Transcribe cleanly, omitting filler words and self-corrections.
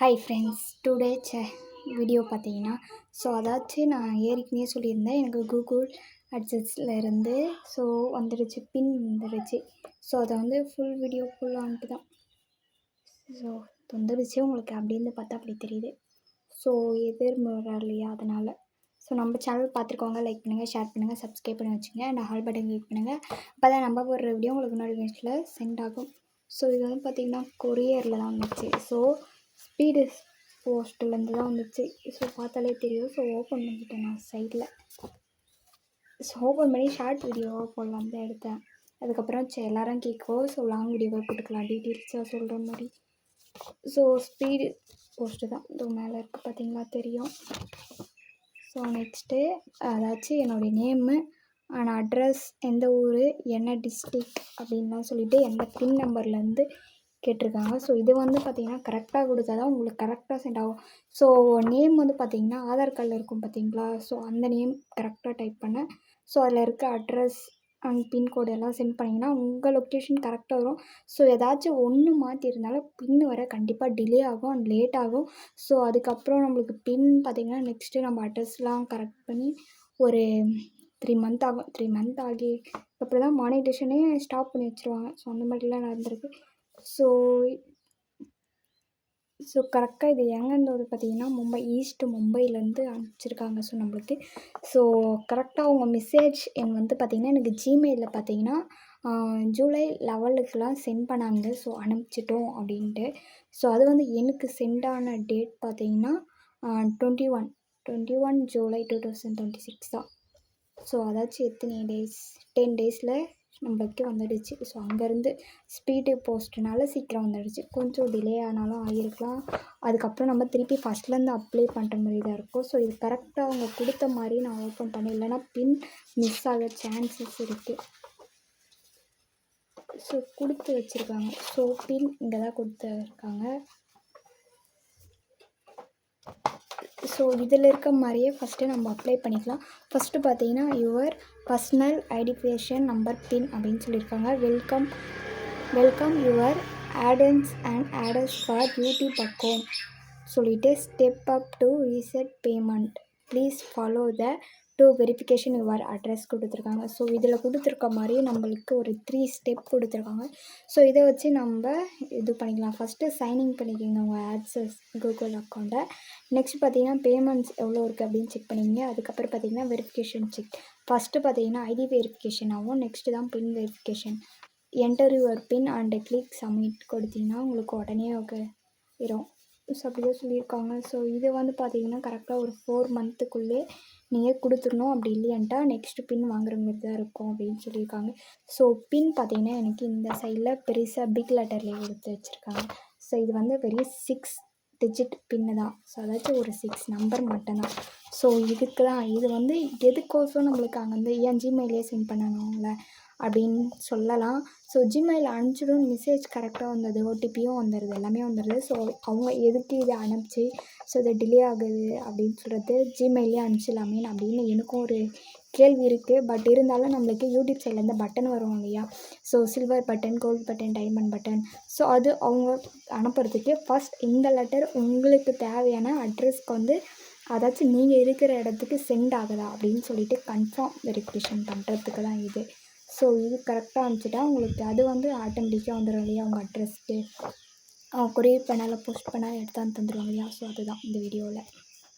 Hi friends, today video பார்த்தீங்கன்னா, so அதாச்சும் நான் ஏற்கனவே சொல்லியிருந்தேன், எனக்கு கூகுள் அட்சன்ஸில் இருந்து வந்துடுச்சு, பின் வந்துடுச்சு. ஸோ அதை ஃபுல் வீடியோ ஃபுல்லான்ட்டு தான். ஸோ வந்துடுச்சு, உங்களுக்கு அப்படின்னு பார்த்தா அப்படி தெரியுது. ஸோ எதிர்முறை இல்லையா, அதனால். ஸோ நம்ம சேனல் பார்த்துருக்கோங்க, லைக் பண்ணுங்கள், ஷேர் பண்ணுங்கள், சப்ஸ்கிரைப் பண்ணி வச்சுங்க, அண்ட் ஹால் பட்டன் கிளிக் பண்ணுங்கள். அப்போ தான் நம்ம போடுற வீடியோ உங்களுக்கு நோட்டிஃபிகேஷனில் சென்ட் ஆகும். ஸோ இது பார்த்திங்கன்னா கொரியரில் தான் வந்துச்சு. ஸோ ஸ்பீடு போஸ்ட்லேருந்து தான் வந்துச்சு. ஸோ பார்த்தாலே தெரியும். ஸோ ஓப்பன் பண்ணிட்டேன் நான் சைடில். ஸோ ஓப்பன் பண்ணி ஷார்ட் வீடியோவாக போடலாம் தான் எடுத்தேன். அதுக்கப்புறம் எல்லோரும் கேட்கும். ஸோ லாங் வீடியோவாக போட்டுக்கலாம், டீட்டெயில்ஸாக சொல்கிற மாதிரி. ஸோ ஸ்பீடு போஸ்ட்டு தான் இது மேலே இருக்குது, பார்த்தீங்களா, தெரியும். ஸோ நெக்ஸ்ட்டு அதாச்சும் என்னுடைய நேமு அண்ட் அட்ரஸ், எந்த ஊர், என்ன டிஸ்ட்ரிக் அப்படின்லாம் சொல்லிவிட்டு எந்த பின் நம்பர்லேருந்து கேட்டிருக்காங்க. ஸோ இது பார்த்திங்கன்னா கரெக்டாக கொடுத்தா தான் உங்களுக்கு கரெக்டாக சென்ட் ஆகும். ஸோ நேம் பார்த்திங்கன்னா ஆதார் கார்டில் இருக்கும் பார்த்தீங்களா, ஸோ அந்த நேம் கரெக்டாக டைப் பண்ணேன். ஸோ அதில் இருக்க அட்ரஸ் அண்ட் பின்கோடு எல்லாம் சென்ட் பண்ணிங்கன்னா உங்கள் லொக்கேஷன் கரெக்டாக வரும். ஸோ ஏதாச்சும் ஒன்று மாற்றிருந்தாலும் பின் வர கண்டிப்பாக டிலே ஆகும் அண்ட் லேட் ஆகும். ஸோ அதுக்கப்புறம் நம்மளுக்கு பின் பார்த்திங்கன்னா நெக்ஸ்ட்டு நம்ம அட்ரஸ்லாம் கரெக்ட் பண்ணி ஒரு 3 மந்த் ஆகும். 3 மந்த் ஆகி அப்புறம் தான் மானிட்டேஷனே ஸ்டாப் பண்ணி வச்சுருவாங்க. ஸோ அந்த மாதிரிலாம் நடந்திருக்கு. ஸோ கரெக்டாக இது எங்கேருந்து வருது பார்த்தீங்கன்னா, மும்பையிலேருந்து அனுப்பிச்சிருக்காங்க. ஸோ நம்மளுக்கு கரெக்டாக உங்கள் மெசேஜ் எண் பார்த்தீங்கன்னா, எனக்கு ஜிமெயிலில் பார்த்தீங்கன்னா ஜூலை 11க்குலாம் சென்ட் பண்ணாங்க. ஸோ அனுப்பிச்சிட்டோம் அப்படின்ட்டு. ஸோ அது எனக்கு சென்ட் ஆன டேட் பார்த்தீங்கன்னா 21 ஜூலை 2026 தான். ஸோ அதாச்சும் எத்தனை டேஸ், 10 டேஸில் நம்மளுக்கு வந்துடுச்சு. ஸோ அங்கேருந்து ஸ்பீடு போஸ்ட்னால சீக்கிரம் வந்துடுச்சு. கொஞ்சம் டிலே ஆனாலும் ஆகிருக்கலாம். அதுக்கப்புறம் நம்ம திருப்பி ஃபஸ்ட்லேருந்து அப்ளை பண்ணுற மாதிரி தான் இருக்கும். ஸோ இது கரெக்டாக அவங்க கொடுத்த மாதிரி நான் ஓப்பன் பண்ணேன், இல்லைனா பின் மிஸ் ஆக சான்சஸ் இருக்குது. ஸோ கொடுத்து வச்சுருக்காங்க. ஸோ பின் இங்கே தான் கொடுத்துருக்காங்க. ஸோ இதில் இருக்க மாதிரியே ஃபஸ்ட்டு நம்ம அப்ளை பண்ணிக்கலாம். ஃபஸ்ட்டு பார்த்தீங்கன்னா your personal identification number PIN அப்படின்னு சொல்லியிருக்காங்க. Welcome your addons and orders for YouTube account சொல்லிவிட்டு step up to reset payment please follow the two verification your address கொடுத்துருக்காங்க. ஸோ இதில் கொடுத்துருக்க மாதிரி நம்மளுக்கு ஒரு 3 ஸ்டெப் கொடுத்துருக்காங்க. ஸோ இதை வச்சு நம்ம இது பண்ணிக்கலாம். ஃபஸ்ட்டு சைன்இன் பண்ணிக்கோங்க உங்கள் ஆட்சஸ் கூகுள் அக்கௌண்ட்டை. நெக்ஸ்ட் பார்த்தீங்கன்னா பேமெண்ட்ஸ் எவ்வளோ இருக்குது அப்படின்னு செக் பண்ணிங்க. அதுக்கப்புறம் பார்த்தீங்கன்னா வெரிஃபிகேஷன் செக். ஃபஸ்ட்டு பார்த்தீங்கன்னா ஐடி வெரிஃபிகேஷன் ஆகும். நெக்ஸ்ட்டு தான் PIN verification. Enter your PIN and click submit கொடுத்தீங்கன்னா உங்களுக்கு உடனே வரும். ஸோ அப்படிதான் சொல்லியிருக்காங்க. ஸோ இது பார்த்தீங்கன்னா கரெக்டாக ஒரு 4 மந்த்துக்குள்ளே நீங்கள் கொடுத்துடணும். அப்படி இல்லையான்ட்டா நெக்ஸ்ட்டு பின் வாங்குற மாதிரி தான் இருக்கும் அப்படின்னு சொல்லியிருக்காங்க. ஸோ பின் பார்த்தீங்கன்னா எனக்கு இந்த சைடில் பெருசாக பிக் லெட்டர்லேயே கொடுத்து வச்சுருக்காங்க. ஸோ இது வெறும் 6 டிஜிட் பின்னு தான். ஸோ அதாச்சும் ஒரு 6 நம்பர் மட்டும்தான். ஸோ இதுக்கு தான் இது எதுக்கோசம் நம்மளுக்கு அங்கேருந்து ஏன் ஜிமெயிலே சென்ட் பண்ணணும்ல அப்படின்னு சொல்லலாம். ஸோ ஜிமெயில் அனுப்பிச்சிடும், மெசேஜ் கரெக்டாக வந்தது, ஓடிபியும் வந்துடுது, எல்லாமே வந்துடுது. ஸோ அவங்க எதுக்கு இதை அனுப்பிச்சி ஸோ இது டிலே ஆகுது அப்படின்னு சொல்கிறது ஜிமெயிலே அனுப்பிச்சிடலாமே அப்படின்னு எனக்கும் ஒரு கேள்வி இருக்குது. பட் இருந்தாலும் நம்மளுக்கு யூடியூப் சைட்லேருந்து பட்டன் வரும் இல்லையா, so silver button, gold button, diamond button. So அது அவங்க அனுப்புறதுக்கு ஃபஸ்ட் இந்த லெட்டர் உங்களுக்கு தேவையான அட்ரஸ்க்கு அதாச்சும் நீங்கள் இருக்கிற இடத்துக்கு சென்ட் ஆகுதா அப்படின்னு சொல்லிட்டு கன்ஃபார்ம் வெரிஃபிகேஷன் பண்ணுறதுக்கு தான் இது. ஸோ இது கரெக்டாக அனுப்பிச்சிட்டா உங்களுக்கு அது ஆட்டோமேட்டிக்காக வந்துடும் இல்லையா உங்கள் அட்ரஸ்க்கு. கொரியர் பண்ணாலும் போஸ்ட் பண்ணாலும் எடுத்து தந்துடுவாங்க இல்லையா. ஸோ அதுதான் இந்த வீடியோவில்.